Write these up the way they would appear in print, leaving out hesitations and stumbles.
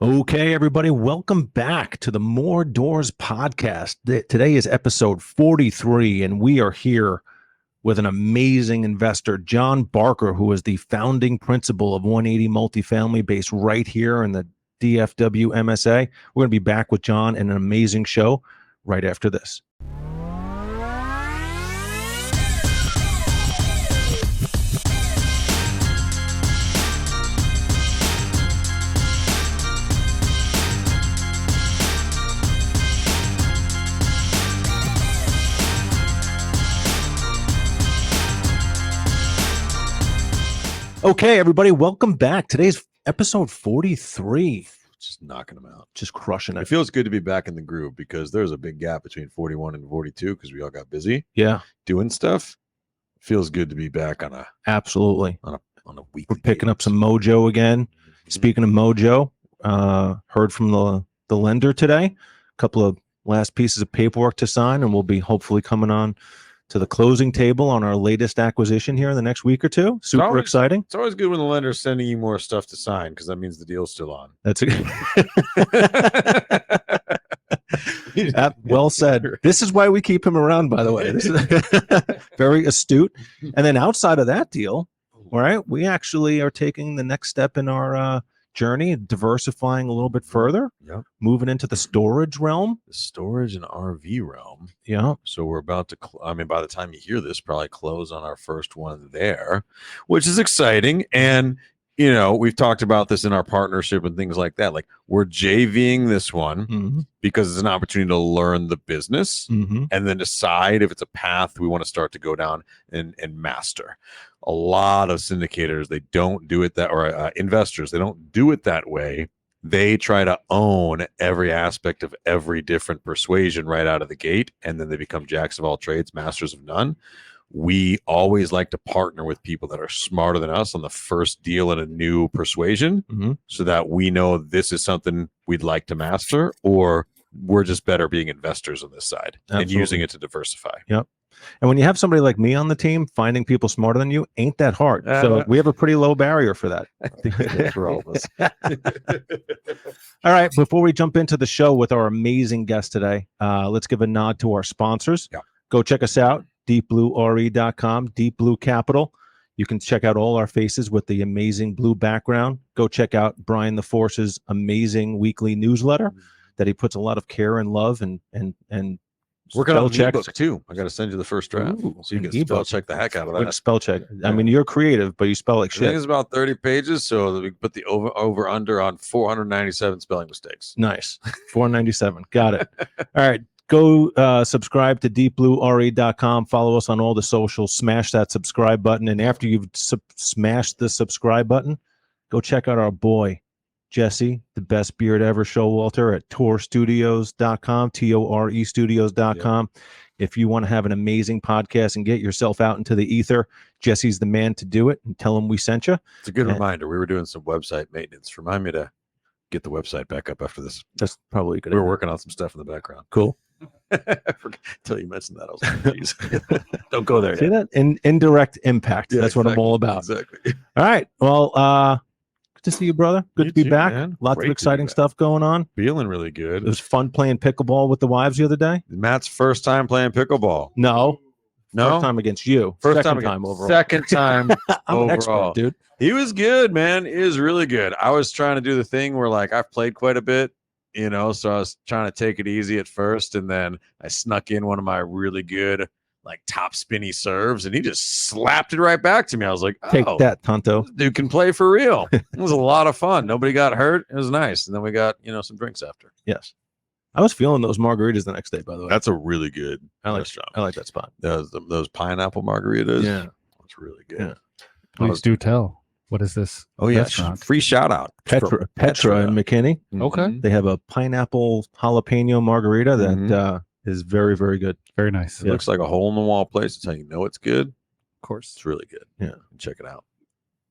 Okay, everybody, welcome back to the More Doors podcast. Today is episode 43, and we are here with an amazing investor, John Barker, who is the founding principal of 180 Multifamily, based right here in the DFW MSA. We're going to be back with John in an amazing show right after this. Okay, everybody, welcome back. Today's episode 43. Just knocking them out. Just crushing it. It feels good to be back in the groove because there's a big gap between 41 and 42 because we all got busy. Yeah. Doing stuff. It feels good to be back on a absolutely on a weekly. We're picking up some mojo again. Mm-hmm. Speaking of mojo, heard from the lender today. A couple of last pieces of paperwork to sign, and we'll be hopefully coming on to the closing table on our latest acquisition here in the next week or two. Super exciting. It's always good when the lender's sending you more stuff to sign because that means the deal's still on. That's well said. This is why we keep him around, by the way. This is very astute. And then outside of that deal, all right, we actually are taking the next step in our journey, diversifying a little bit further, moving into the storage realm. The storage and RV realm. Yeah. So we're about to, by the time you hear this, probably close on our first one there, which is exciting. And, you know, we've talked about this in our partnership and things like that. Like we're JVing this one because it's an opportunity to learn the business and then decide if it's a path we want to start to go down and master. A lot of syndicators, they don't do it that, or investors, they don't do it that way. They try to own every aspect of every different persuasion right out of the gate, and then they become jacks of all trades, masters of none. We always like to partner with people that are smarter than us on the first deal in a new persuasion so that we know this is something we'd like to master, or we're just better being investors on this side and using it to diversify. Yep. And when you have somebody like me on the team, finding people smarter than you ain't that hard. So we have a pretty low barrier for that. For all of us. All right. Before we jump into the show with our amazing guest today, let's give a nod to our sponsors. Yeah. Go check us out, deepbluere.com, Deep Blue Capital. You can check out all our faces with the amazing blue background. Go check out Brian the Force's amazing weekly newsletter that he puts a lot of care and love and working on an ebook too. I got to send you the first draft. Ooh, so you can spell check the heck out of that. Spell check. I mean, you're creative, but you spell like shit. I think it's about 30 pages, so we put the over under on 497 spelling mistakes. Nice. 497. Got it. All right. Go subscribe to deepbluere.com. Follow us on all the socials. Smash that subscribe button. And after you've smashed the subscribe button, go check out our boy, Jesse, the best beard ever, Showalter, at torestudios.com, TORE studios.com. Yeah. If you want to have an amazing podcast and get yourself out into the ether, Jesse's the man to do it, and tell him we sent you. It's a good reminder. We were doing some website maintenance. Remind me to get the website back up after this. That's probably good. We were working on some stuff in the background. Cool. Until you mentioned that, I was like, geez. Don't go there. See that? Indirect impact. Yeah, that's exactly what I'm all about. Exactly. All right. Well, good to see you, brother. Good to be back. Man. Lots of exciting stuff going on. Feeling really good. It was fun playing pickleball with the wives the other day. Matt's first time playing pickleball. No. First time against you. First Second time overall. Second time I'm overall. An expert, dude. He was good, man. He was really good. I was trying to do the thing where, like, I've played quite a bit, you know, so I was trying to take it easy at first, and then I snuck in one of my really good, like, top spinny serves, and he just slapped it right back to me. I was like, take that, Tonto. This dude can play for real. It was a lot of fun. Nobody got hurt. It was nice. And then we got, you know, some drinks after. Yes. I was feeling those margaritas the next day, by the way. That's a really good restaurant. I like that spot. Those pineapple margaritas. Yeah. That's really good. Yeah. Please do tell. What is this? Oh, yeah. Restaurant? Free shout out. Petra and McKinney. Okay. They have a pineapple jalapeno margarita that is very, very good. Very nice. It looks like a hole in the wall place. That's how you know it's good. Of course. It's really good. Yeah. Check it out.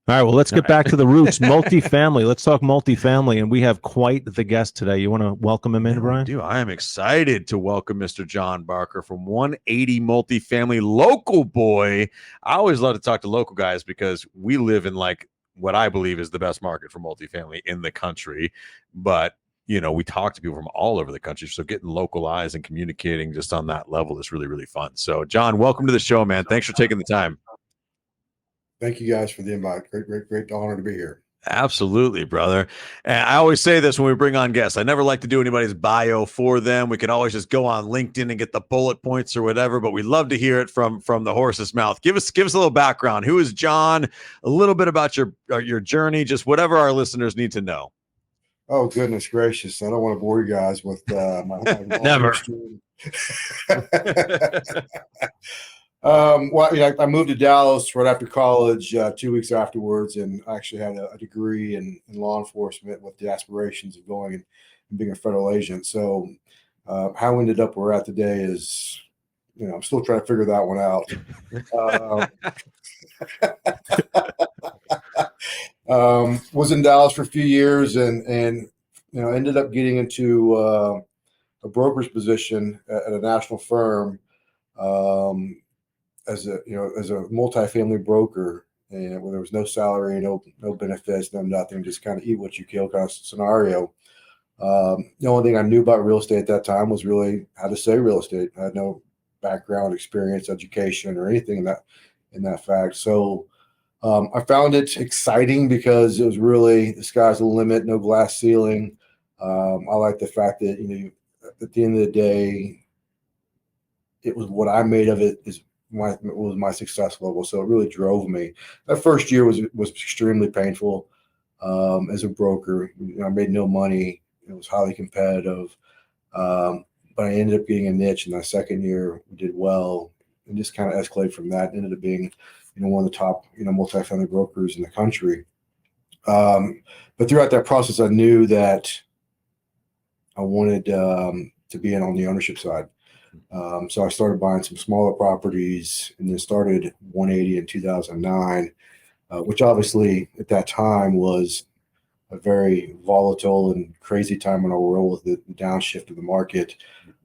All right. Well, let's get back to the roots. Multifamily. Let's talk multifamily. And we have quite the guest today. You want to welcome him in, Brian? I am excited to welcome Mr. John Barker from 180 Multifamily, local boy. I always love to talk to local guys because we live in like what I believe is the best market for multifamily in the country. But we talk to people from all over the country, so getting localized and communicating just on that level is really, really fun. So, John, welcome to the show, man. Thanks for taking the time. Thank you guys for the invite. Great honor to be here. Absolutely, brother. And I always say this when we bring on guests. I never like to do anybody's bio for them. We can always just go on LinkedIn and get the bullet points or whatever, but we love to hear it from the horse's mouth. Give us a little background. Who is John? A little bit about your journey, just whatever our listeners need to know. Oh, goodness gracious. I don't want to bore you guys with my Never. Well, I moved to Dallas right after college, 2 weeks afterwards, and I actually had a degree in law enforcement with the aspirations of going and being a federal agent. So how we ended up where we're at today is, I'm still trying to figure that one out. Was in Dallas for a few years and ended up getting into a broker's position at a national firm as a multifamily broker, and where there was no salary, no benefits, no nothing, just kind of eat what you kill kind of scenario. The only thing I knew about real estate at that time was really how to say real estate. I had no background, experience, education, or anything in that fact. So I found it exciting because it was really the sky's the limit, no glass ceiling. I like the fact that at the end of the day, it was what I made of it was my success level. So it really drove me. That first year was extremely painful as a broker. I made no money. It was highly competitive. But I ended up getting a niche in that second year. We did well and just kind of escalated from that. Ended up being, one of the top, multifamily brokers in the country. But throughout that process, I knew that I wanted to be in on the ownership side. So I started buying some smaller properties and then started 180 in 2009, which obviously at that time was a very volatile and crazy time in our world with the downshift of the market.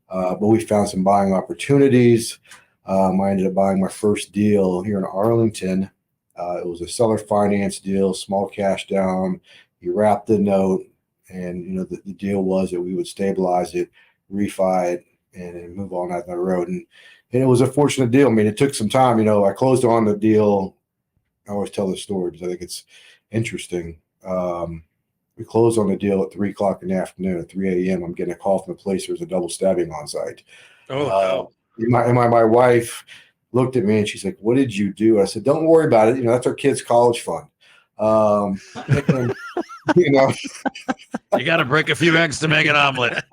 But we found some buying opportunities. I ended up buying my first deal here in Arlington. It was a seller finance deal, small cash down. You wrapped the note, and the deal was that we would stabilize it, refi it, and move on down the road. And it was a fortunate deal. I mean, it took some time. I closed on the deal. I always tell this story because I think it's interesting. We closed on the deal at 3:00 in the afternoon. At 3 a.m., I'm getting a call from the police. There's a double stabbing on site. Oh, no. My wife looked at me and she's like, "What did you do?" I said, "Don't worry about it. That's our kids' college fund." And, you got to break a few eggs to make an omelet.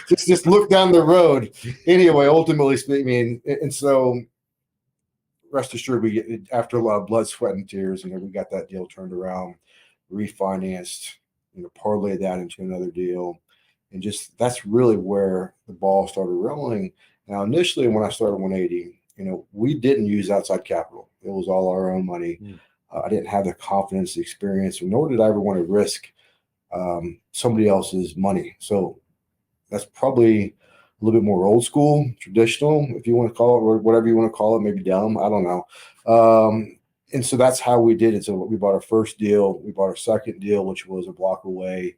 just look down the road. Anyway, ultimately speaking, and so rest assured, after a lot of blood, sweat, and tears, we got that deal turned around, refinanced, parlayed that into another deal. And just that's really where the ball started rolling. Now, initially, when I started 180, we didn't use outside capital. It was all our own money. I didn't have the confidence, the experience, nor did I ever want to risk somebody else's money. So that's probably a little bit more old school, traditional, if you want to call it, or whatever you want to call it, maybe dumb. I don't know. And so that's how we did it. So we bought our first deal. We bought our second deal, which was a block away.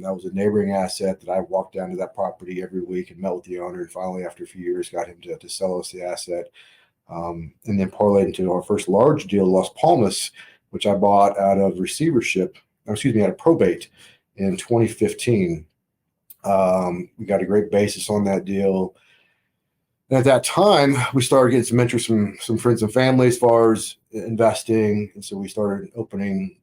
That was a neighboring asset that I walked down to that property every week and met with the owner. And finally, after a few years, got him to sell us the asset. And then parlayed into our first large deal, Las Palmas, which I bought out of out of probate in 2015. We got a great basis on that deal. And at that time, we started getting some interest from some friends and family as far as investing. And so we started opening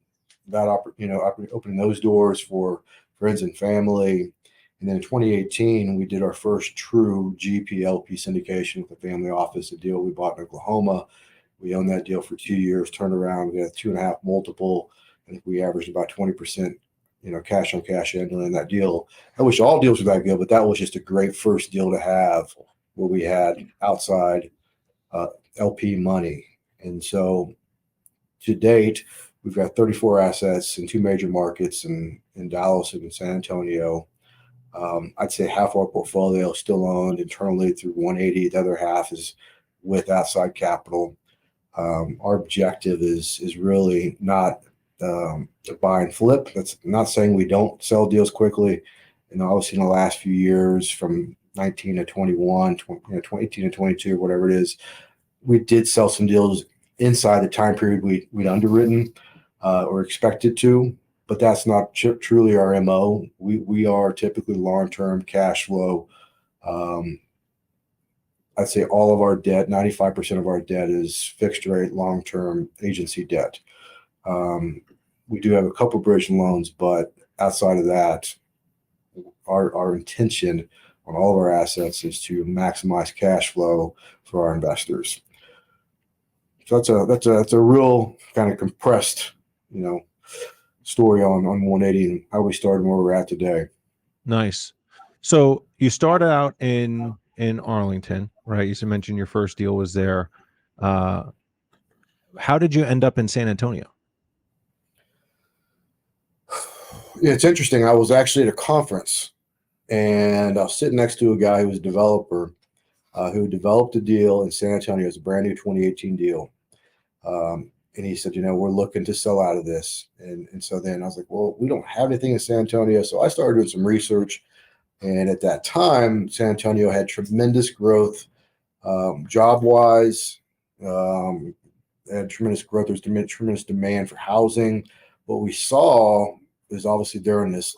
opening those doors for friends and family. And then in 2018, we did our first true GP-LP syndication with the family office, a deal we bought in Oklahoma. We owned that deal for 2 years, turned around, we had a 2.5 multiple. I think we averaged about 20%, cash on cash annually in that deal. I wish all deals were that good, but that was just a great first deal to have where we had outside LP money. And so to date, we've got 34 assets in 2 major markets in Dallas and in San Antonio. I'd say half our portfolio is still owned internally through 180. The other half is with outside capital. Our objective is really not to buy and flip. That's not saying we don't sell deals quickly. Obviously in the last few years, from 19 to 21, 18 to 22, whatever it is, we did sell some deals inside the time period we'd underwritten or expected to, but that's not truly our MO. We are typically long-term cash flow. I'd say all of our debt, 95% of our debt, is fixed rate, long-term agency debt. We do have a couple bridge loans, but outside of that, our intention on all of our assets is to maximize cash flow for our investors. So that's a real kind of compressed, story on 180 and how we started and where we're at today. Nice. So you started out in Arlington, right? You mentioned your first deal was there. How did you end up in San Antonio? Yeah, it's interesting. I was actually at a conference, and I was sitting next to a guy who was a developer who developed a deal in San Antonio. It's a brand new 2018 deal. And he said, we're looking to sell out of this. And so then I was like, well, we don't have anything in San Antonio. So I started doing some research. And at that time, San Antonio had tremendous growth, job-wise, had tremendous growth. There's tremendous demand for housing. What we saw is obviously during this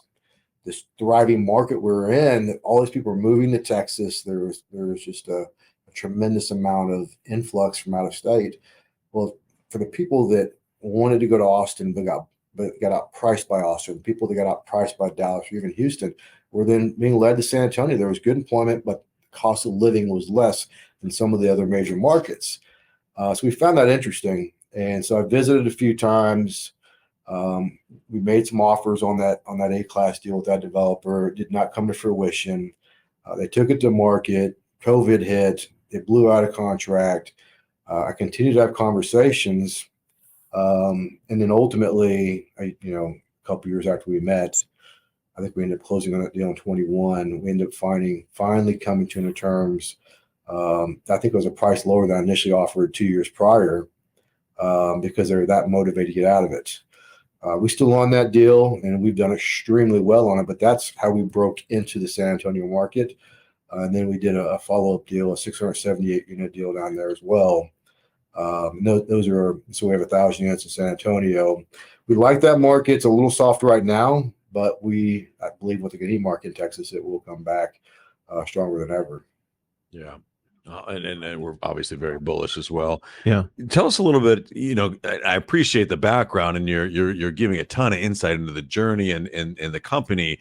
thriving market we're in, that all these people were moving to Texas. There was just a tremendous amount of influx from out of state. Well, for the people that wanted to go to Austin but got outpriced by Austin, the people that got outpriced by Dallas or even Houston were then being led to San Antonio. There was good employment, but the cost of living was less than some of the other major markets. So we found that interesting. And so I visited a few times. We made some offers on that A-class deal with that developer. It did not come to fruition. They took it to market. COVID hit. It blew out of contract. I continued to have conversations. And then ultimately, a couple years after we met, I think we ended up closing on that deal in 21. We ended up finally coming to the terms. I think it was a price lower than I initially offered 2 years prior because they were that motivated to get out of it. We still on that deal, and we've done extremely well on it, but that's how we broke into the San Antonio market. And then we did a follow-up deal, a 678-unit deal down there as well. So we have 1,000 units in San Antonio. We like that market. It's a little soft right now, but I believe with the any market in Texas, it will come back stronger than ever. Yeah. And we're obviously very bullish as well. Yeah. Tell us a little bit, I appreciate the background, and you're giving a ton of insight into the journey and the company.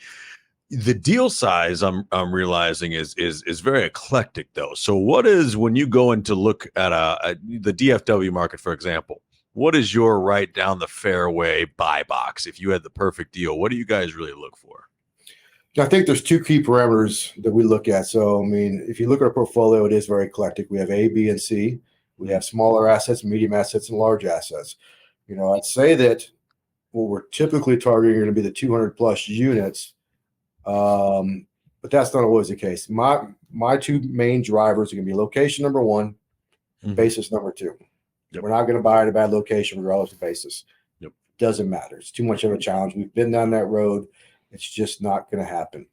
The deal size I'm realizing is very eclectic though. So what is, when you go in to look at the DFW market, for example, what is your right down the fairway buy box? If you had the perfect deal, what do you guys really look for? I think there's two key parameters that we look at. So, if you look at our portfolio, it is very eclectic. We have A, B, and C. We have smaller assets, medium assets, and large assets. I'd say that what we're typically targeting are going to be the 200 plus units. But that's not always the case. My two main drivers are going to be location number one, basis number two. Yep. We're not going to buy at a bad location regardless of basis. Yep. Doesn't matter. It's too much of a challenge. We've been down that road. It's just not going to happen.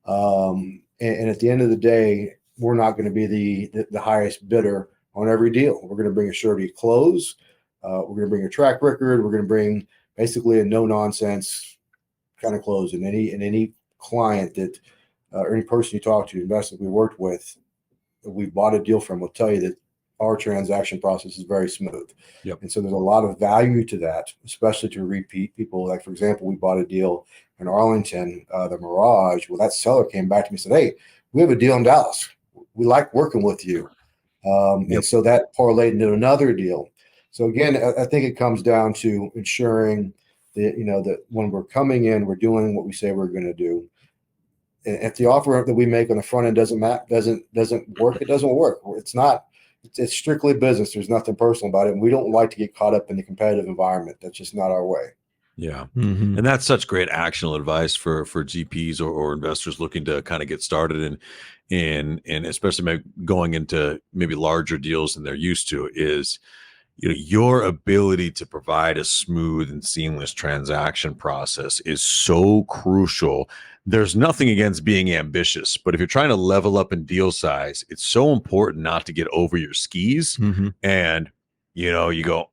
And at the end of the day, we're not going to be the highest bidder on every deal. We're going to bring a surety close. We're going to bring a track record. We're going to bring basically a no nonsense kind of close. And any client that or any person you talk to, investor we worked with, that we bought a deal from, will tell you that our transaction process is very smooth. Yep. And so there's a lot of value to that, especially to repeat people. Like, for example, we bought a deal in Arlington, the Mirage. Well, that seller came back to me and said, "Hey, we have a deal in Dallas. We like working with you." And so that parlayed into another deal. So again, I think it comes down to ensuring that, that when we're coming in, we're doing what we say we're going to do. And if the offer that we make on the front end doesn't work, it doesn't work. It's strictly business. There's nothing personal about it. And we don't like to get caught up in the competitive environment. That's just not our way. Yeah. Mm-hmm. And that's such great actionable advice for GPs or investors looking to kind of get started and especially going into maybe larger deals than they're used to, is, your ability to provide a smooth and seamless transaction process is so crucial. There's nothing against being ambitious, but if you're trying to level up in deal size, it's so important not to get over your skis. And, you go,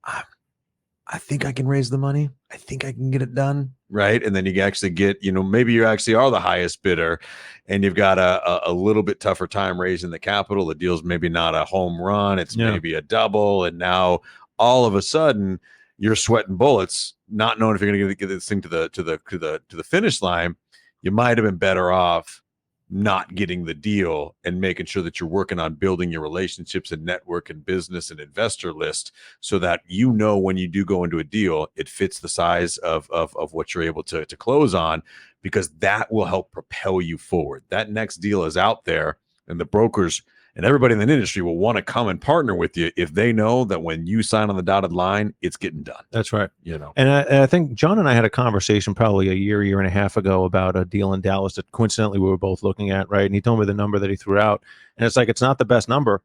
I think I can raise the money. I think I can get it done. Right. And then you actually get, maybe you actually are the highest bidder and you've got a little bit tougher time raising the capital. The deal's maybe not a home run. It's maybe a double. And now all of a sudden you're sweating bullets, not knowing if you're going to get this thing to the finish line. You might have been better off not getting the deal and making sure that you're working on building your relationships and network and business and investor list so that when you do go into a deal, it fits the size of what you're able to close on, because that will help propel you forward. That next deal is out there, and the brokers and everybody in the industry will want to come and partner with you if they know that when you sign on the dotted line, it's getting done. That's right. And I think John and I had a conversation probably a year and a half ago about a deal in Dallas that coincidentally we were both looking at, right? And he told me the number that he threw out, and it's like, it's not the best number,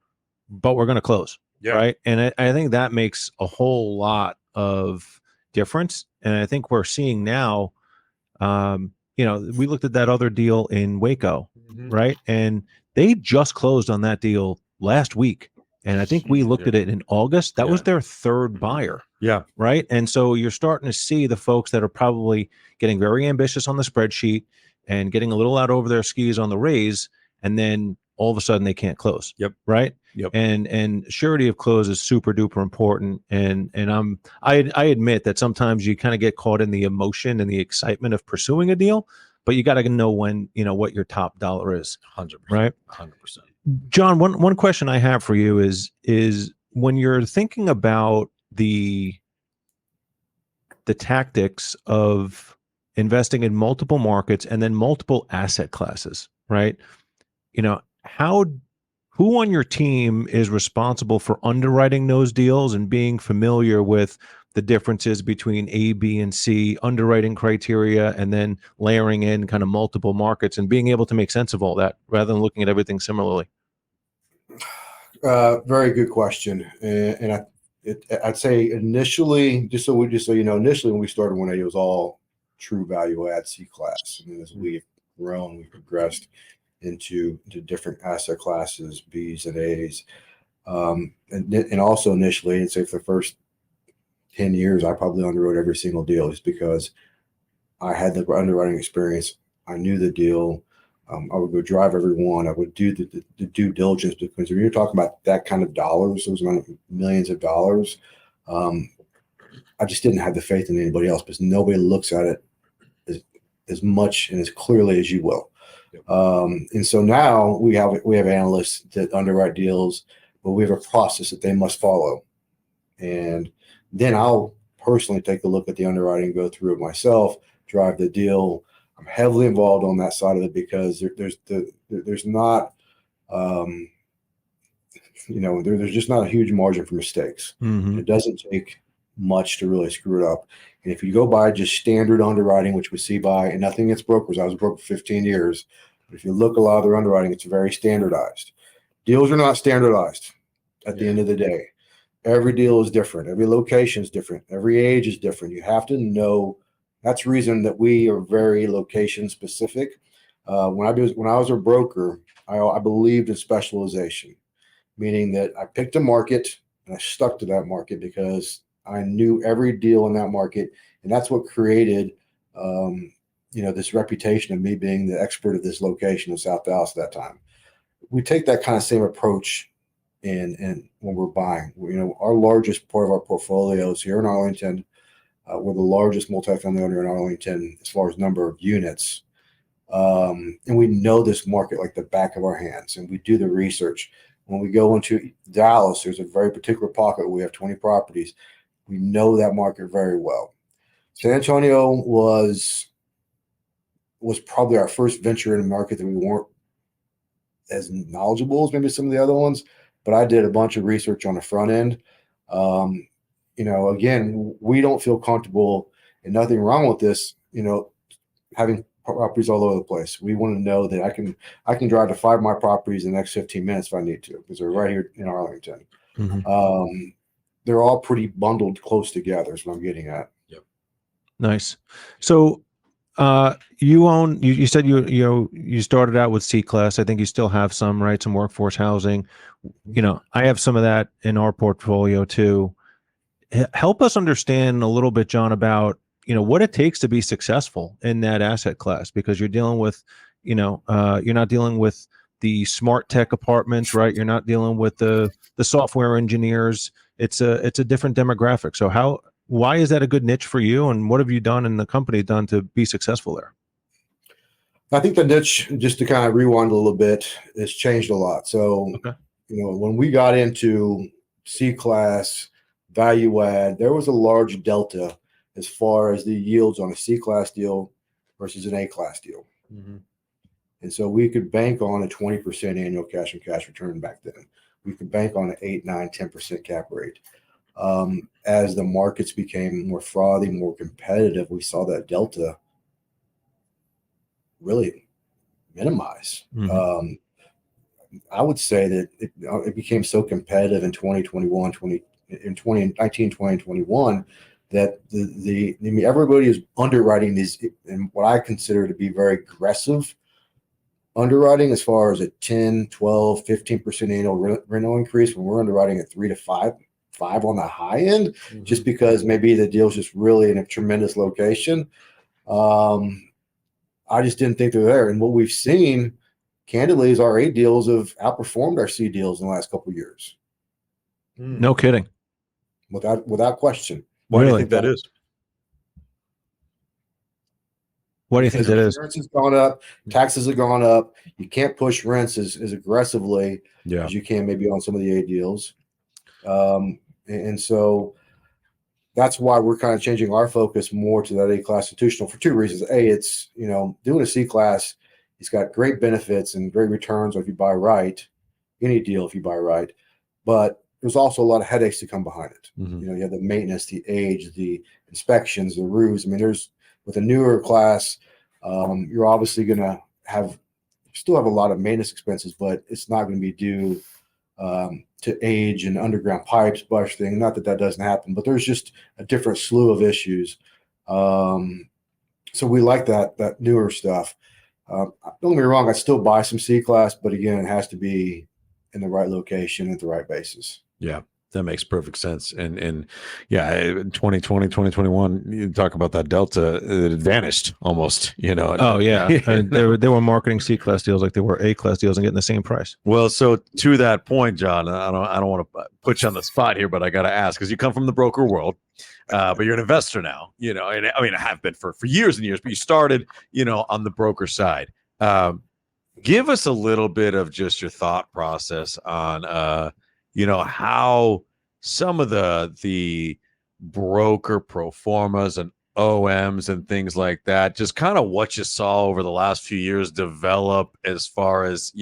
but we're going to close, right? And I think that makes a whole lot of difference. And I think we're seeing now, we looked at that other deal in Waco, right? And they just closed on that deal last week. And I think we looked at it in August. That was their third buyer. Yeah. Right. And so you're starting to see the folks that are probably getting very ambitious on the spreadsheet and getting a little out over their skis on the raise. And then all of a sudden they can't close. Right. And surety of close is super duper important. And I admit that sometimes you kind of get caught in the emotion and the excitement of pursuing a deal, but you got to know when, what your top dollar is. 100%. Right. 100%. John, one question I have for you is when you're thinking about the tactics of investing in multiple markets and then multiple asset classes, right? Who on your team is responsible for underwriting those deals and being familiar with the differences between A, B, and C, underwriting criteria, and then layering in kind of multiple markets and being able to make sense of all that rather than looking at everything similarly? Very good question. And I'd say initially, just so you know, initially when we started 1A, it was all true value add C class. And as we've grown, we've progressed into different asset classes, Bs and As. And also initially, I'd say for the first 10 years, I probably underwrote every single deal just because I had the underwriting experience. I knew the deal. I would go drive every one. I would do the due diligence, because when you're talking about that kind of dollars, those amount of millions of dollars, I just didn't have the faith in anybody else, because nobody looks at it as much and as clearly as you will. And so now we have analysts that underwrite deals, but we have a process that they must follow. And then I'll personally take a look at the underwriting, go through it myself, drive the deal. I'm heavily involved on that side of it because there's not, there's just not a huge margin for mistakes. It doesn't take much to really screw it up. And if you go by just standard underwriting, which we see by, and nothing against brokers, I was a broker for 15 years, but if you look a lot of their underwriting, it's very standardized. Deals are not standardized at the end of the day. Every deal is different. Every location is different. Every age is different. You have to know. That's the reason that we are very location specific. When I was a broker, I believed in specialization, meaning that I picked a market and I stuck to that market because I knew every deal in that market, and that's what created, this reputation of me being the expert of this location in South Dallas at that time. We take that kind of same approach and when we're buying. Our largest part of our portfolio is here in Arlington. We're the largest multifamily owner in Arlington as far as number of units. And we know this market like the back of our hands, and we do the research. When we go into Dallas, there's a very particular pocket. We have 20 properties. We know that market very well. San Antonio was probably our first venture in a market that we weren't as knowledgeable as maybe some of the other ones, but I did a bunch of research on the front end. Again, we don't feel comfortable, and nothing wrong with this, having properties all over the place. We want to know that I can drive to 5 of my properties in the next 15 minutes if I need to, because they're right here in Arlington. they're all pretty bundled close together is what I'm getting at. Nice. So you said you started out with C-class. I think you still have some, right? Some workforce housing. I have some of that in our portfolio too. Help us understand a little bit, John, about what it takes to be successful in that asset class, because you're dealing with you're not dealing with the smart tech apartments, right? You're not dealing with the software engineers. It's a different demographic. So why is that a good niche for you, and what have you done and the company done to be successful there? I think the niche, just to kind of rewind a little bit, has changed a lot. So, Okay. When we got into C-class value add, there was a large delta as far as the yields on a C-class deal versus an A-class deal. Mm-hmm. And so we could bank on a 20% annual cash and cash return back then. We could bank on an 8, 9, 10% cap rate. As the markets became more frothy, more competitive, we saw that delta really minimize. Mhm. I would say that it became so competitive in 2021, 2019, 2021 that everybody is underwriting these, and what I consider to be very aggressive underwriting as far as a 10, 12, 15% annual rental increase, when we're underwriting at 3 to 5 on the high end, just because maybe the deal's just really in a tremendous location. I just didn't think they're there. And what we've seen, candidly, is our A deals have outperformed our C deals in the last couple of years. No kidding. Without question. Why do you Really? think that is? What do you think that is? Insurance has gone up, taxes have gone up. You can't push rents as aggressively as you can maybe on some of the A deals. And so that's why we're kind of changing our focus more to that A-class institutional for two reasons. A, it's, doing a C-class, it's got great benefits and great returns if you buy right, any deal if you buy right. But there's also a lot of headaches to come behind it. Mm-hmm. You have the maintenance, the age, the inspections, the roofs. I mean, with a newer class, you're obviously going to still have a lot of maintenance expenses, but it's not going to be due to age and underground pipes busting. Not that doesn't happen, but there's just a different slew of issues. So we like that newer stuff. Don't get me wrong, I still buy some C-class, but again, it has to be in the right location at the right basis. Yeah, that makes perfect sense. And yeah, 2020, 2021, you talk about that delta, it vanished almost, Oh yeah. They were marketing C-class deals like they were A-class deals and getting the same price. Well, so to that point, John, I don't want to put you on the spot here, but I got to ask, because you come from the broker world, but you're an investor now, and I mean, I have been for years and years, but you started, on the broker side. Give us a little bit of just your thought process on, how some of the broker pro formas and OMs and things like that, just kind of what you saw over the last few years develop as far as,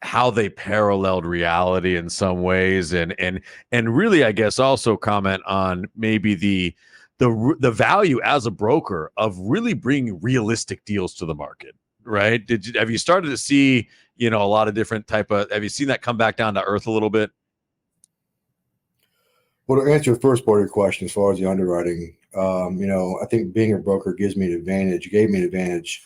how they paralleled reality in some ways, and really, I guess, also comment on maybe the value as a broker of really bringing realistic deals to the market. Right? Have you started to see, a lot of different have you seen that come back down to earth a little bit? Well, to answer the first part of your question, as far as the underwriting, I think being a broker gave me an advantage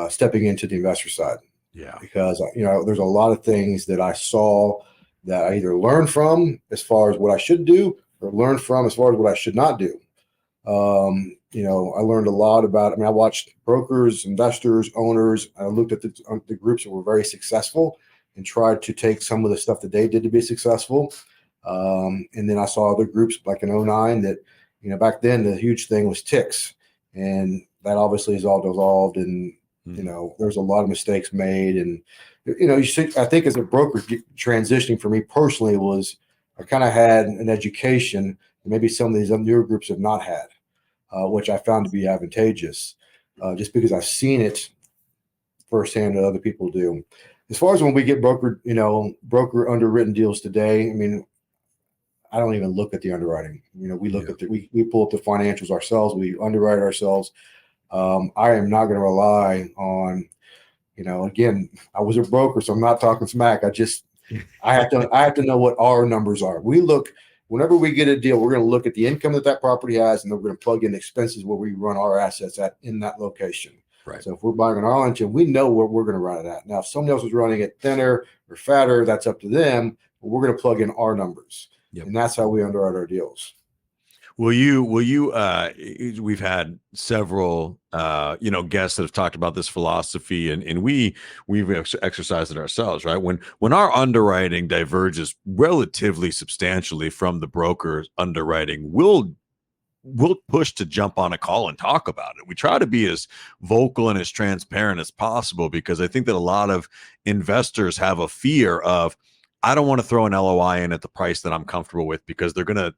stepping into the investor side. Yeah. Because, there's a lot of things that I saw that I either learned from as far as what I should do or learned from as far as what I should not do. I learned a lot about, I watched brokers, investors, owners. I looked at the groups that were very successful and tried to take some of the stuff that they did to be successful. And then I saw other groups like in 2009 that, back then the huge thing was ticks, and that obviously is all dissolved. And, there's a lot of mistakes made. And, I think as a broker transitioning for me personally was, I kind of had an education that maybe some of these newer groups have not had. Which I found to be advantageous, just because I've seen it firsthand that other people do. As far as when we get broker underwritten deals today, I don't even look at the underwriting. We look at we pull up the financials ourselves. We underwrite ourselves. I am not going to rely on, again, I was a broker, so I'm not talking smack. I just, I have to know what our numbers are. Whenever we get a deal, we're going to look at the income that property has, and then we're going to plug in expenses where we run our assets at in that location. Right. So if we're buying an Arlington, we know where we're going to run it at. Now, if somebody else is running it thinner or fatter, that's up to them. But we're going to plug in our numbers, and that's how we underwrite our deals. Will you, we've had several, guests that have talked about this philosophy, and we've exercised it ourselves, right? When our underwriting diverges relatively substantially from the broker's underwriting, we'll push to jump on a call and talk about it. We try to be as vocal and as transparent as possible, because I think that a lot of investors have a fear of, I don't want to throw an LOI in at the price that I'm comfortable with, because they're gonna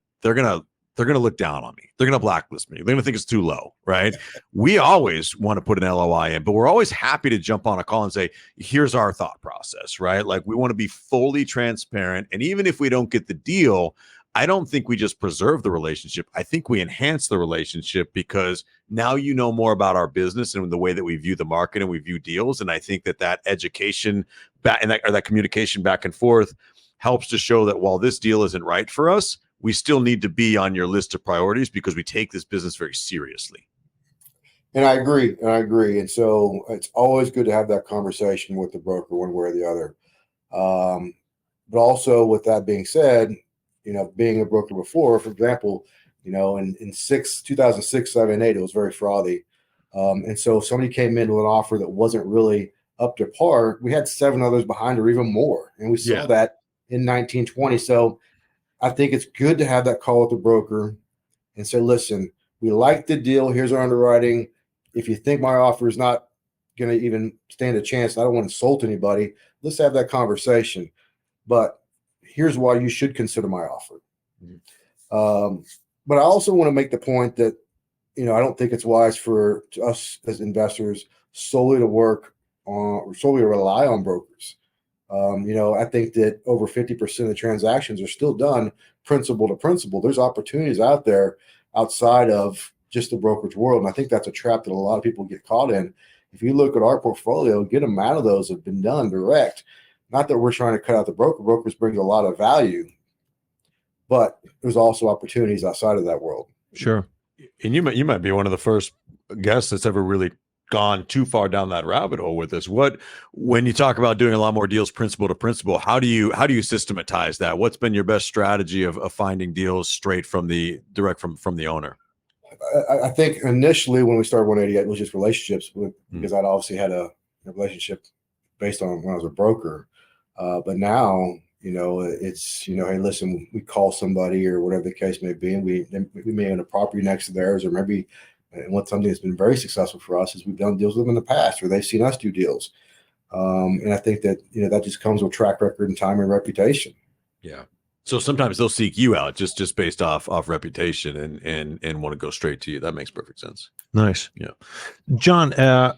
look down on me. They're going to blacklist me. They're going to think it's too low, right? We always want to put an LOI in, but we're always happy to jump on a call and say, here's our thought process, right? Like, we want to be fully transparent. And even if we don't get the deal, I don't think we just preserve the relationship. I think we enhance the relationship, because now you know more about our business and the way that we view the market and we view deals. And I think that education back and that communication back and forth helps to show that while this deal isn't right for us, we still need to be on your list of priorities, because we take this business very seriously. And I agree. And so it's always good to have that conversation with the broker one way or the other. But also, with that being said, being a broker before, for example, in 2006, 7, 8, it was very frothy. And so if somebody came in with an offer that wasn't really up to par, we had 7 others behind or even more. And we saw that in 1920. So I think it's good to have that call with the broker and say, listen, we like the deal. Here's our underwriting. If you think my offer is not going to even stand a chance, I don't want to insult anybody, let's have that conversation. But here's why you should consider my offer. But I also want to make the point that, I don't think it's wise for us as investors solely to work on or solely to rely on brokers. I think that over 50% of the transactions are still done principal to principal. There's opportunities out there outside of just the brokerage world. And I think that's a trap that a lot of people get caught in. If you look at our portfolio, a good amount of those have been done direct. Not that we're trying to cut out the broker. Brokers bring a lot of value, but there's also opportunities outside of that world. Sure. And you might be one of the first guests that's ever really gone too far down that rabbit hole with this. When you talk about doing a lot more deals principal to principal, how do you systematize that? What's been your best strategy of finding deals straight from the owner? I think initially when we started 180, it was just relationships because I'd obviously had a relationship based on when I was a broker. But now, it's, hey, listen, we call somebody or whatever the case may be, and we may own a property next to theirs, or maybe. And what's something that's been very successful for us is we've done deals with them in the past, where they've seen us do deals. And I think that, that just comes with track record and time and reputation. Yeah. So sometimes they'll seek you out just based off reputation and want to go straight to you. That makes perfect sense. Nice. Yeah. John, I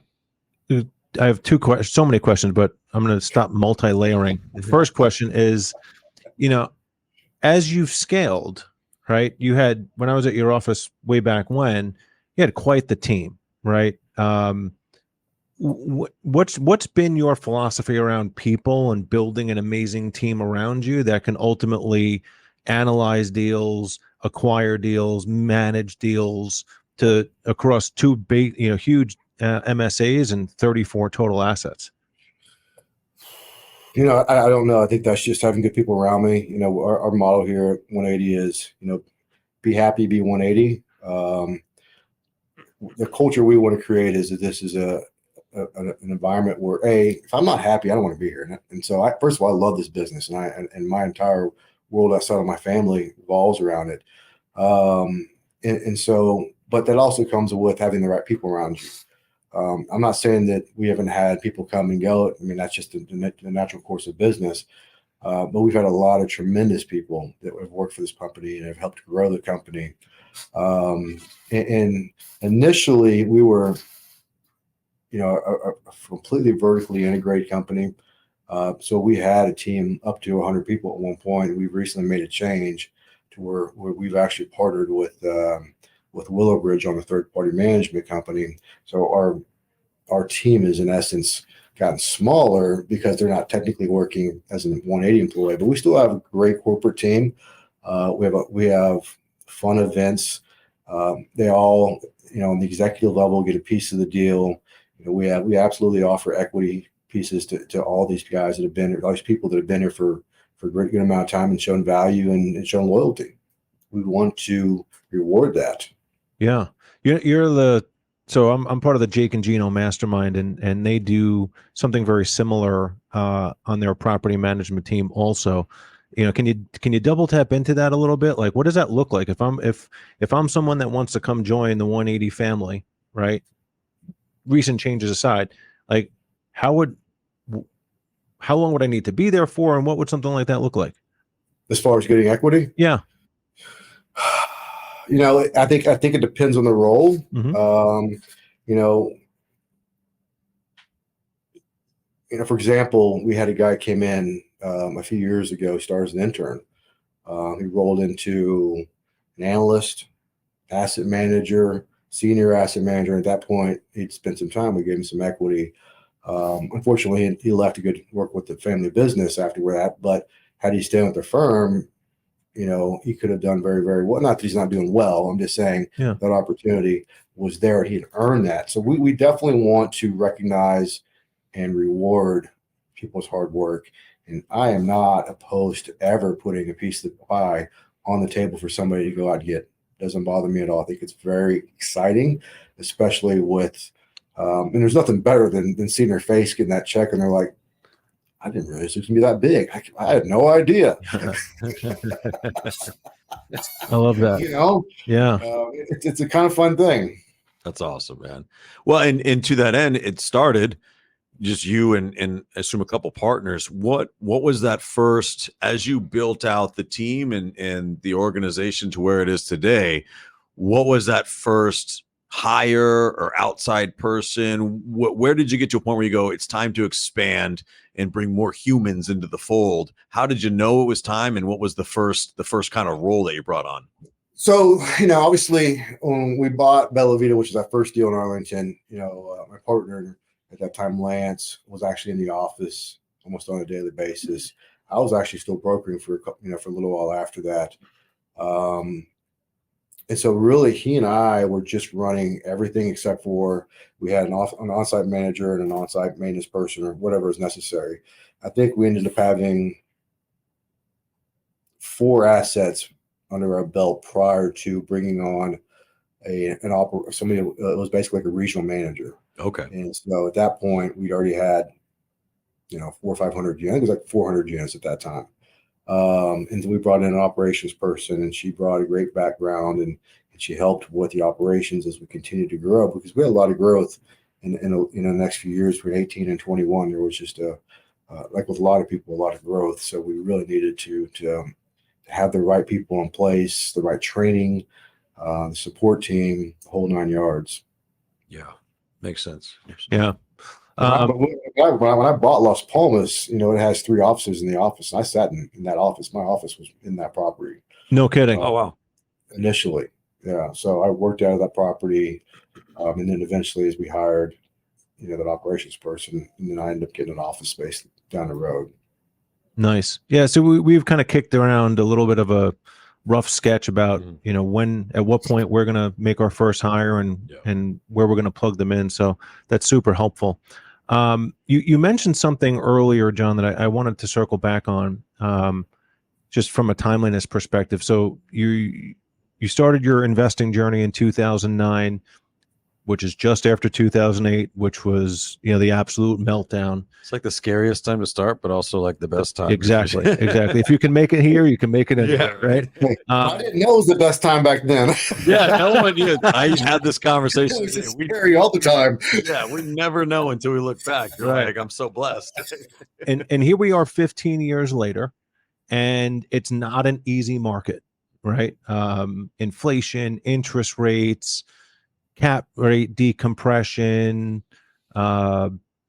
have 2 questions, so many questions, but I'm going to stop multi-layering. First question is, as you've scaled, right? You had, when I was at your office way back when, you had quite the team, right? What's been your philosophy around people and building an amazing team around you that can ultimately analyze deals, acquire deals, manage deals across 2 big, huge MSAs and 34 total assets? I don't know. I think that's just having good people around me. Our model here at 180 is, be happy, be 180. The culture we want to create is that this is an environment where, if I'm not happy, I don't want to be here. And so, first of all, I love this business, and my entire world outside of my family revolves around it. And so, but that also comes with having the right people around you. I'm not saying that we haven't had people come and go. I mean, that's just the natural course of business. But we've had a lot of tremendous people that have worked for this company and have helped grow the company. And initially we were, a completely vertically integrated company. So we had a team up to 100 people at one point. We've recently made a change to where we've actually partnered with Willowbridge on a third-party management company. So our team is in essence gotten smaller because they're not technically working as a 180 employee, but we still have a great corporate team. We have fun events. They all, on the executive level, get a piece of the deal. We absolutely offer equity pieces to all these guys that have been here, all these people that have been here for a great good amount of time and shown value and shown loyalty. We want to reward that. Yeah. So I'm part of the Jake and Gino mastermind, and they do something very similar on their property management team also. Can you double tap into that a little bit? Like, what does that look like if I'm someone that wants to come join the 180 family, right? Recent changes aside, like how long would I need to be there for, and what would something like that look like? As far as getting equity? Yeah. I think it depends on the role. Mm-hmm. For example, we had a guy came in a few years ago, started as an intern. He rolled into an analyst, asset manager, senior asset manager. At that point, he'd spent some time. We gave him some equity. Unfortunately, he left to go work with the family business after that. But had he stayed with the firm, he could have done very, very well. Not that he's not doing well. I'm just saying that opportunity was there and he'd earned that. So we definitely want to recognize and reward people's hard work. And I am not opposed to ever putting a piece of the pie on the table for somebody to go out and get. Doesn't bother me at all. I think it's very exciting, especially with, and there's nothing better than seeing their face getting that check and they're like, I didn't realize it was going to be that big. I had no idea. I love that. Yeah. It's a kind of fun thing. That's awesome, man. Well, and to that end, it started just you and I assume a couple partners. What was that first, as you built out the team and the organization to where it is today, what was that first hire or outside person? Where did you get to a point where you go, it's time to expand and bring more humans into the fold? How did you know it was time, and what was the first kind of role that you brought on? So, obviously when we bought Bella Vita, which is our first deal in Arlington, my partner at that time, Lance, was actually in the office almost on a daily basis. I was actually still brokering for a little while after that. And so really he and I were just running everything except for we had an on-site manager and an on-site maintenance person or whatever is necessary. I think we ended up having 4 assets under our belt prior to bringing on somebody that was basically like a regional manager. Okay. And so at that point, we'd already had, 400 or 500 units. It was like 400 units at that time. And then we brought in an operations person, and she brought a great background, and she helped with the operations as we continued to grow, because we had a lot of growth in the next few years. Between 18 and 21, there was just like with a lot of people, a lot of growth. So we really needed to have the right people in place, the right training, the support team, the whole 9 yards. Yeah, makes sense. Yeah. When I bought Las Palmas, it has 3 offices in the office. And I sat in that office. My office was in that property. No kidding. Oh, wow. Initially. Yeah. So I worked out of that property. And then eventually, as we hired, that operations person, and then I ended up getting an office space down the road. Nice. Yeah. So we've kind of kicked around a little bit of a rough sketch about, at what point we're going to make our first hire and where we're going to plug them in. So that's super helpful. You mentioned something earlier, John, that I wanted to circle back on, just from a timeliness perspective. So you started your investing journey in 2009, which is just after 2008, which was, the absolute meltdown. It's like the scariest time to start, but also like the best time. Exactly. Exactly. If you can make it here, you can make it anywhere, right? I didn't know it was the best time back then. Yeah, no one did. I had this conversation. It was just scary all the time. Yeah, we never know until we look back. You're Right. like, I'm so blessed. And here we are 15 years later, and it's not an easy market, right? Inflation, interest rates, cap rate decompression,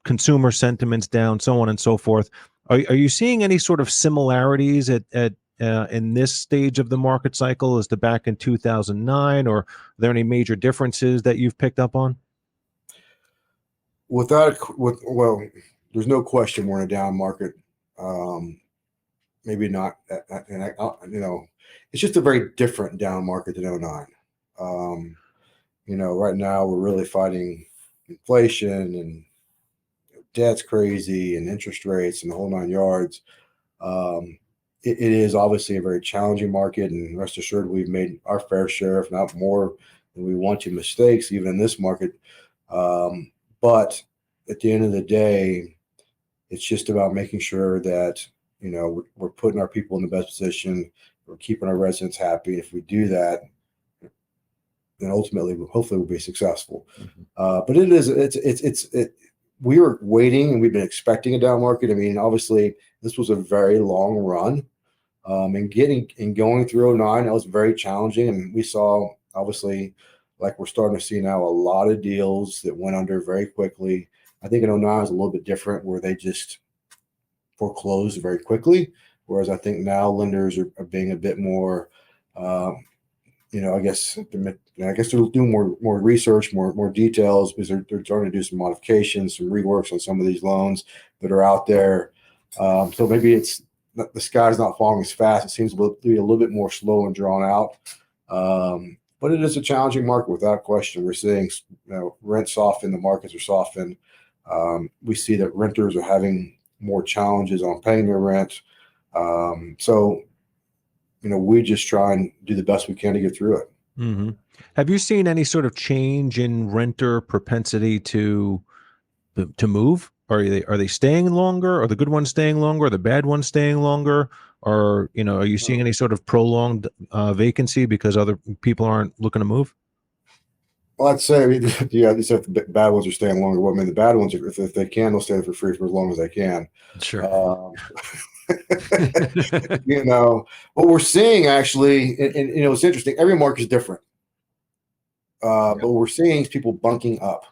consumer sentiments down, so on and so forth. Are you seeing any sort of similarities at in this stage of the market cycle as to back in 2009, or are there any major differences that you've picked up on? there's no question we're in a down market. Maybe not, it's just a very different down market than '09. Right now we're really fighting inflation and debt's crazy and interest rates and the whole 9 yards. It is obviously a very challenging market, and rest assured we've made our fair share, if not more than we want to, mistakes even in this market. But at the end of the day, it's just about making sure that we're putting our people in the best position. We're keeping our residents happy. If we do that, then ultimately, hopefully, we'll be successful. But we were waiting, and we've been expecting a down market. I mean, obviously, this was a very long run, and going through '09, that was very challenging. And we saw, obviously, like we're starting to see now, a lot of deals that went under very quickly. I think in '09 is a little bit different, where they just foreclosed very quickly. Whereas I think now lenders are being a bit more, I guess they're doing more research, more details, because they're trying to do some modifications, some reworks on some of these loans that are out there. So maybe it's the sky's not falling as fast. It seems to be a little bit more slow and drawn out. But it is a challenging market without question. We're seeing rent soften, the markets are softened. We see that renters are having more challenges on paying their rent. So we just try and do the best we can to get through it. Mm-hmm. Have you seen any sort of change in renter propensity to move? Are they staying longer? Are the good ones staying longer? Are the bad ones staying longer? Or are you seeing any sort of prolonged vacancy because other people aren't looking to move? Well, I'd say, these the bad ones are staying longer. Well, I mean, the bad ones, if they can, they'll stay for free for as long as they can. Sure. What we're seeing actually, and it's interesting. Every market is different. But what we're seeing is people bunking up,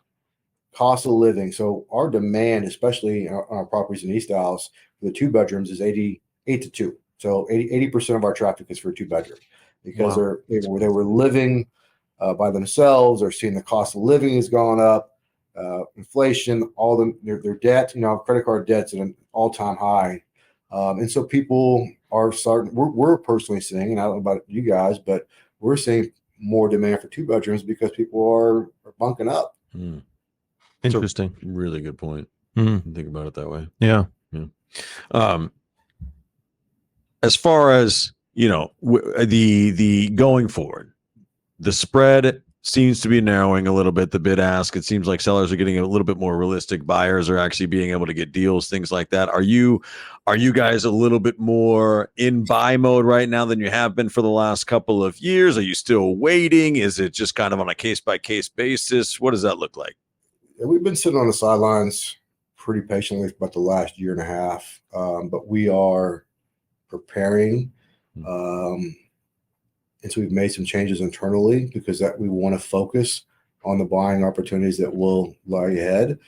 cost of living. So our demand, especially on our properties in East Dallas, for the 2 bedrooms is 88 to 2. So 80% of our traffic is for a 2 bedroom, because they were living by themselves. They're seeing the cost of living has gone up, inflation, their debt, credit card debt's at an all-time high. And so people are starting, we're personally seeing, and I don't know about you guys, but we're seeing more demand for 2 bedrooms because people are bunking up. Interesting. Really good point. Think about it that way. Yeah. As far as, the going forward, the spread seems to be narrowing a little bit, the bid ask. It seems like sellers are getting a little bit more realistic. Buyers are actually being able to get deals, things like that. Are you guys a little bit more in buy mode right now than you have been for the last couple of years? Are you still waiting? Is it just kind of on a case-by-case basis? What does that look like? We've been sitting on the sidelines pretty patiently for about the last year and a half, but we are preparing. And so we've made some changes internally because we want to focus on the buying opportunities that will lie ahead.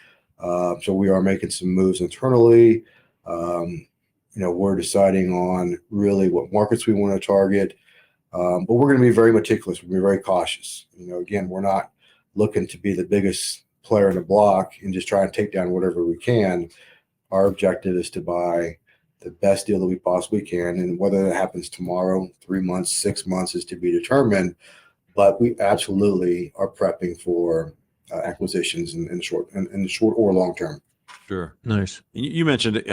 So we are making some moves internally. We're deciding on really what markets we want to target. But we're going to be very meticulous. We're going to be very cautious. Again, we're not looking to be the biggest player in the block and just try and take down whatever we can. Our objective is to buy the best deal that we possibly can. And whether that happens tomorrow, 3 months, 6 months is to be determined. But we absolutely are prepping for acquisitions in the short or long term. Sure. Nice. You mentioned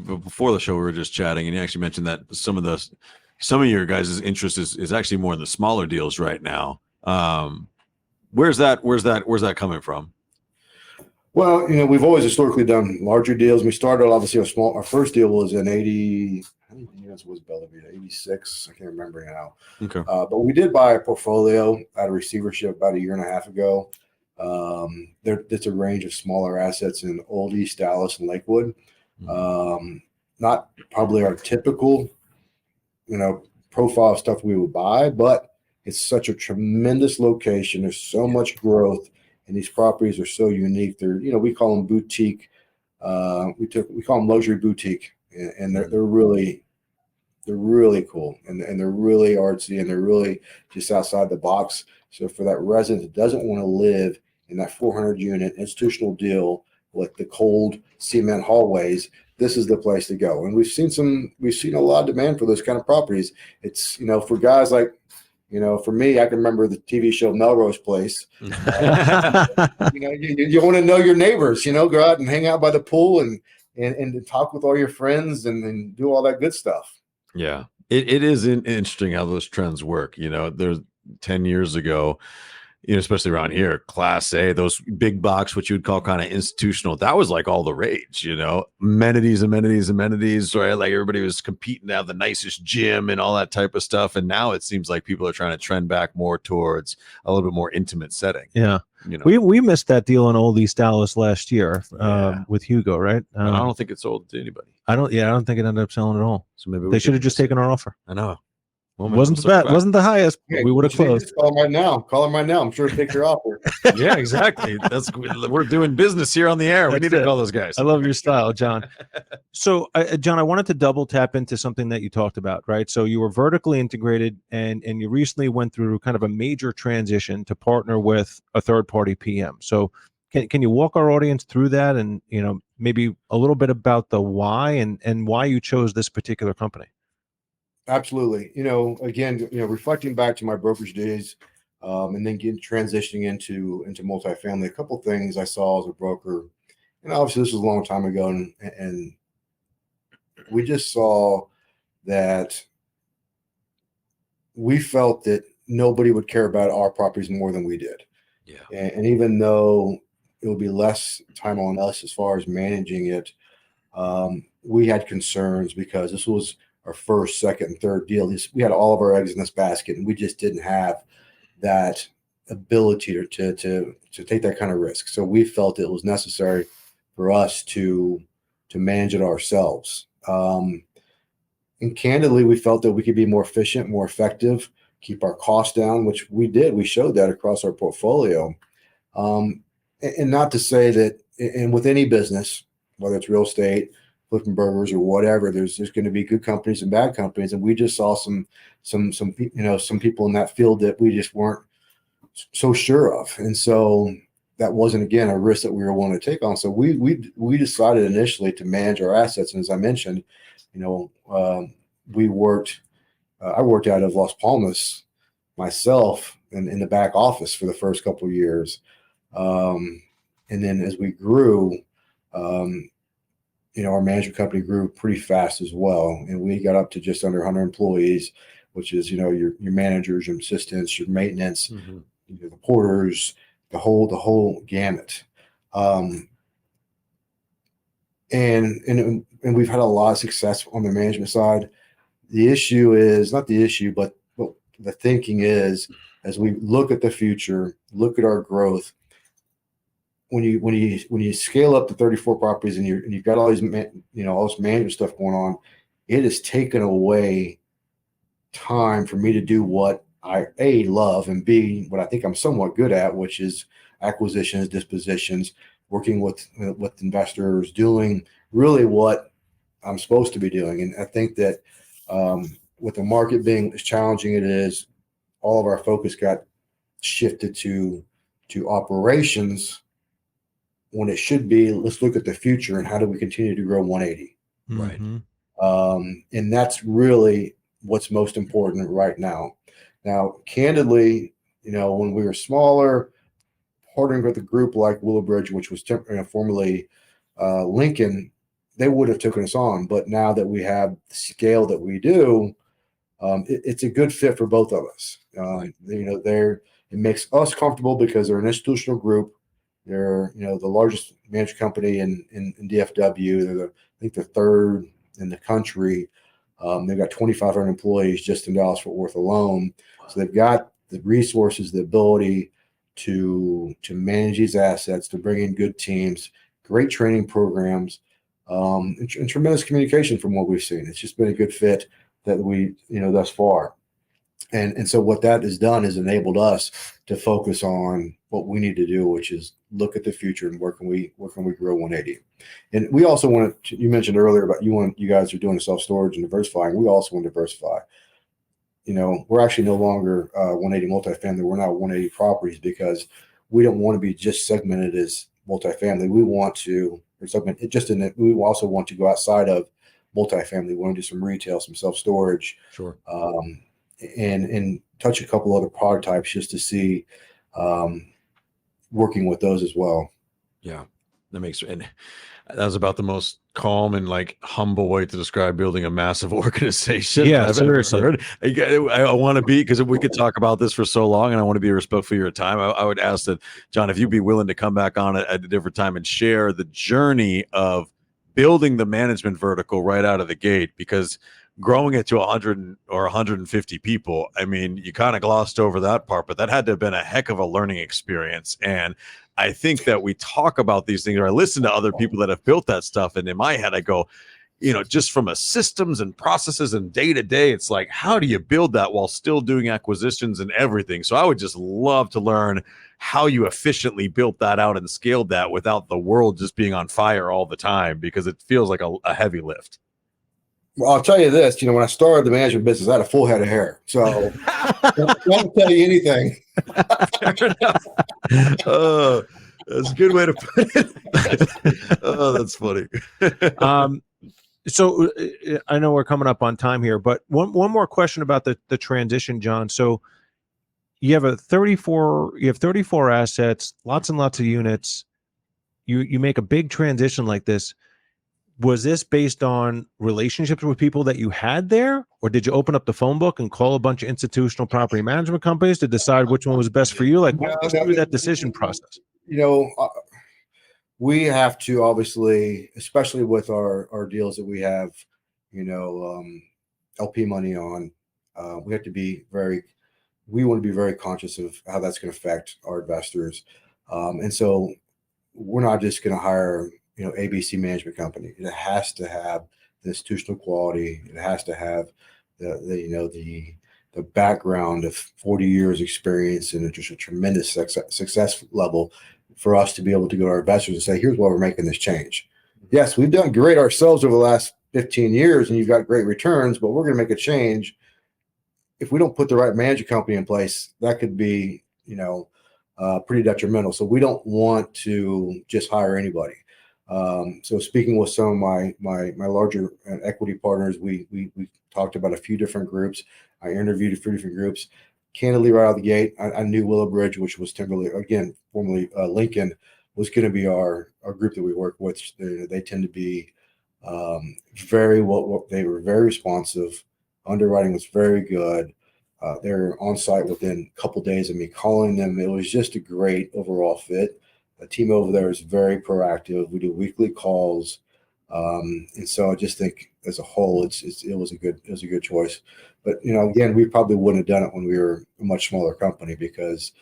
before the show, we were just chatting, and you actually mentioned that some of your guys' interest is actually more in the smaller deals right now. Where's that coming from? Well, we've always historically done larger deals. We started obviously our first deal was in 80. How many units was Bellavita? 86. I can't remember now. Okay. But we did buy a portfolio out of receivership about a year and a half ago. It's a range of smaller assets in Old East Dallas and Lakewood. Not probably our typical, profile of stuff we would buy, but it's such a tremendous location. There's so much growth. And these properties are so unique. They're, we call them boutique. We call them luxury boutique, and they're really cool, and they're really artsy, and they're really just outside the box. So for that resident that doesn't want to live in that 400 unit institutional deal with the cold cement hallways, this is the place to go. And we've seen a lot of demand for those kind of properties. It's, for guys like, for me, I can remember the TV show Melrose Place. You want to know your neighbors, go out and hang out by the pool and talk with all your friends and do all that good stuff. Yeah, it is interesting how those trends work. There's 10 years ago, especially around here, Class A, those big box, what you would call kind of institutional, that was like all the rage, amenities, right? Like everybody was competing to have the nicest gym and all that type of stuff. And now it seems like people are trying to trend back more towards a little bit more intimate setting. Yeah. We missed that deal in Old East Dallas last year with Hugo, right? I don't think it sold to anybody. I don't think it ended up selling at all. So maybe they should have just taken our offer. I know. Well, wasn't the highest, but we would have closed. Call him right now. I'm sure to take your offer. Yeah, exactly. We're doing business here on the air. We need to call those guys. I love your style, John. So, John, I wanted to double tap into something that you talked about, right? So you were vertically integrated, and you recently went through kind of a major transition to partner with a third-party PM. So can you walk our audience through that, and maybe a little bit about the why and why you chose this particular company? Absolutely. Again, reflecting back to my brokerage days, and then transitioning into multifamily, a couple of things I saw as a broker, and obviously this was a long time ago, and we just saw that we felt that nobody would care about our properties more than we did. Yeah. And even though it would be less time on us as far as managing it, we had concerns because this was our first, second, and third deal. We had all of our eggs in this basket, and we just didn't have that ability to take that kind of risk. So we felt it was necessary for us to manage it ourselves. And candidly, we felt that we could be more efficient, more effective, keep our costs down, which we did. We showed that across our portfolio. And not to say that, and with any business, whether it's real estate, flipping burgers or whatever, there's going to be good companies and bad companies, and we just saw some people in that field that we just weren't so sure of, and so that wasn't, again, a risk that we were willing to take on. So we decided initially to manage our assets, and as I mentioned, I worked out of Las Palmas myself in the back office for the first couple of years, and then as we grew, our management company grew pretty fast as well. And we got up to just under 100 employees, which is, your managers, your assistants, your maintenance, the porters, the whole gamut. And we've had a lot of success on the management side. The issue is not the issue, but the thinking is, as we look at the future, look at our growth, when you scale up to 34 properties and you've got all these all this management stuff going on, it has taken away time for me to do what I love, and B, what I think I'm somewhat good at, which is acquisitions, dispositions, working with investors, doing really what I'm supposed to be doing. And I think that with the market being as challenging it is, all of our focus got shifted to operations, when it should be, let's look at the future and how do we continue to grow 180. Right. And that's really what's most important right now. Now, candidly, when we were smaller, partnering with a group like Willowbridge, which was formerly Lincoln, they would have taken us on. But now that we have the scale that we do, it's a good fit for both of us. It makes us comfortable because they're an institutional group. They're, the largest management company in DFW. They're I think the third in the country. They've got 2,500 employees just in Dallas-Fort Worth alone. So they've got the resources, the ability to manage these assets, to bring in good teams, great training programs, and tremendous communication from what we've seen. It's just been a good fit that we, thus far. And so what that has done is enabled us to focus on what we need to do, which is look at the future and where can we grow 180. And we also want to, you mentioned earlier about you guys are doing self-storage and diversifying. We also want to diversify. We're actually no longer 180 multifamily. We're now 180 properties because we don't want to be just segmented as multifamily. We want to, or something just in it, we also want to go outside of multifamily. We want to do some retail, some self-storage, Sure. and touch a couple other product types just to see working with those as well. Yeah, that makes, and that was about the most calm and like humble way to describe building a massive organization Yeah, I've ever seriously. heard. I want to be, because we could talk about this for so long, and I want to be respectful of your time. I would ask that, John, if you'd be willing to come back on at a different time and share the journey of building the management vertical right out of the gate, because growing it to 100 or 150 people, I mean, you kind of glossed over that part, but that had to have been a heck of a learning experience. And I think that we talk about these things, or I listen to other people that have built that stuff, and in my head I go, just from a systems and processes and day to day, it's like, how do you build that while still doing acquisitions and everything? So I would just love to learn how you efficiently built that out and scaled that without the world just being on fire all the time, because it feels like a heavy lift. Well, I'll tell you this, when I started the management business, I had a full head of hair. So don't tell you anything. Fair enough. Oh, that's a good way to put it. Oh, that's funny. So I know we're coming up on time here, but one more question about the transition, John. So you have 34 assets, lots and lots of units. You make a big transition like this. Was this based on relationships with people that you had there, or did you open up the phone book and call a bunch of institutional property management companies to decide which one was best for you? Like, what was through that decision process? We have to, obviously, especially with our deals that we have, LP money on, we have to be we want to be very conscious of how that's going to affect our investors. And so we're not just going to hire ABC management company. It has to have the institutional quality. It has to have the background of 40 years experience and just a tremendous success level for us to be able to go to our investors and say, here's why we're making this change. Yes, we've done great ourselves over the last 15 years and you've got great returns, but we're going to make a change. If we don't put the right management company in place, that could be, pretty detrimental. So we don't want to just hire anybody. So speaking with some of my larger equity partners, we talked about a few different groups. I interviewed a few different groups. Candidly, right out of the gate, I knew Willowbridge, which was Timberlake, again, formerly Lincoln, was going to be our group that we work with. They tend to be very well. They were very responsive. Underwriting was very good. They're on site within a couple of days of me calling them. It was just a great overall fit. The team over there is very proactive. We do weekly calls, and so I just think as a whole, it was a good choice. But again, we probably wouldn't have done it when we were a much smaller company, because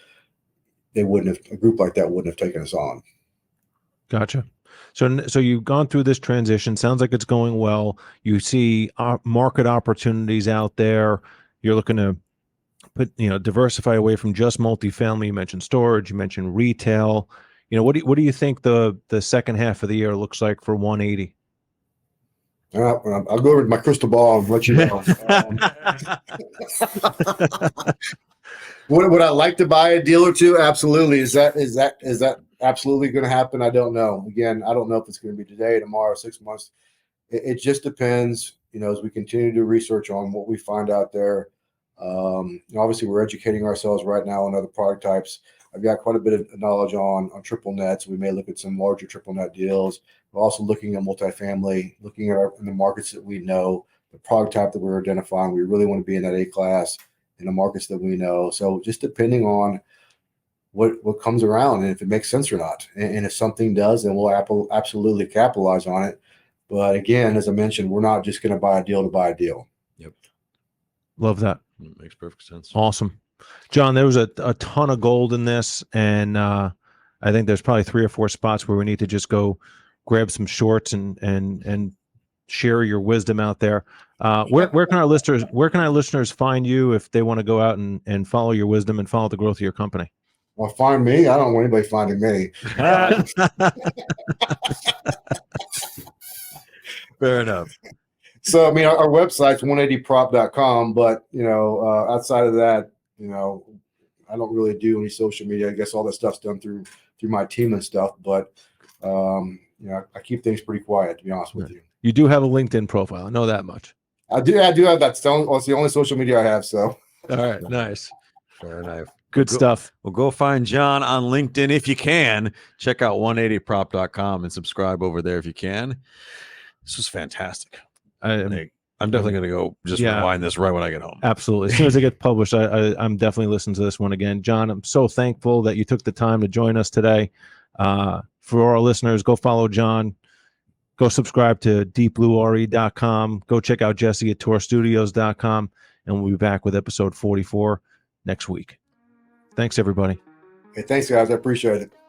a group like that wouldn't have taken us on. Gotcha. So you've gone through this transition. Sounds like it's going well. You see market opportunities out there. You're looking to diversify away from just multifamily. You mentioned storage. You mentioned retail. What do you think the second half of the year looks like for 180? I'll go over to my crystal ball and let you know. Would I like to buy a deal or two? Absolutely. Is that absolutely going to happen? I don't know. Again, I don't know if it's going to be today, tomorrow, 6 months. It just depends. As we continue to research on what we find out there. Obviously, we're educating ourselves right now on other product types. I've got quite a bit of knowledge on triple nets. We may look at some larger triple net deals. We're also looking at multifamily, looking at in the markets that we know, the product type that we're identifying. We really want to be in that A class in the markets that we know. So just depending on what comes around and if it makes sense or not. And if something does, then we'll absolutely capitalize on it. But again, as I mentioned, we're not just going to buy a deal to buy a deal. Yep. Love that. It makes perfect sense. Awesome. John, there was a ton of gold in this, and I think there's probably 3 or 4 spots where we need to just go grab some shorts and share your wisdom out there. Where can our listeners find you if they want to go out and follow your wisdom and follow the growth of your company? Well, find me. I don't want anybody finding me. Fair enough. So, I mean, our website's 180prop.com, but, outside of that, I don't really do any social media. I guess all that stuff's done through through my team and stuff. But I keep things pretty quiet, to be honest with you. You do have a LinkedIn profile. I know that much. I do have that. It's the only social media I have. So All right, nice, Fair enough. good stuff. Well, go find John on LinkedIn if you can. Check out 180prop.com and subscribe over there if you can. This was fantastic. I'm definitely going to go just rewind this right when I get home. Absolutely. As soon as it gets published, I'm definitely listening to this one again. John, I'm so thankful that you took the time to join us today. For our listeners, go follow John. Go subscribe to deepbluere.com. Go check out Jesse at tourstudios.com. And we'll be back with episode 44 next week. Thanks, everybody. hey, thanks, guys. I appreciate it.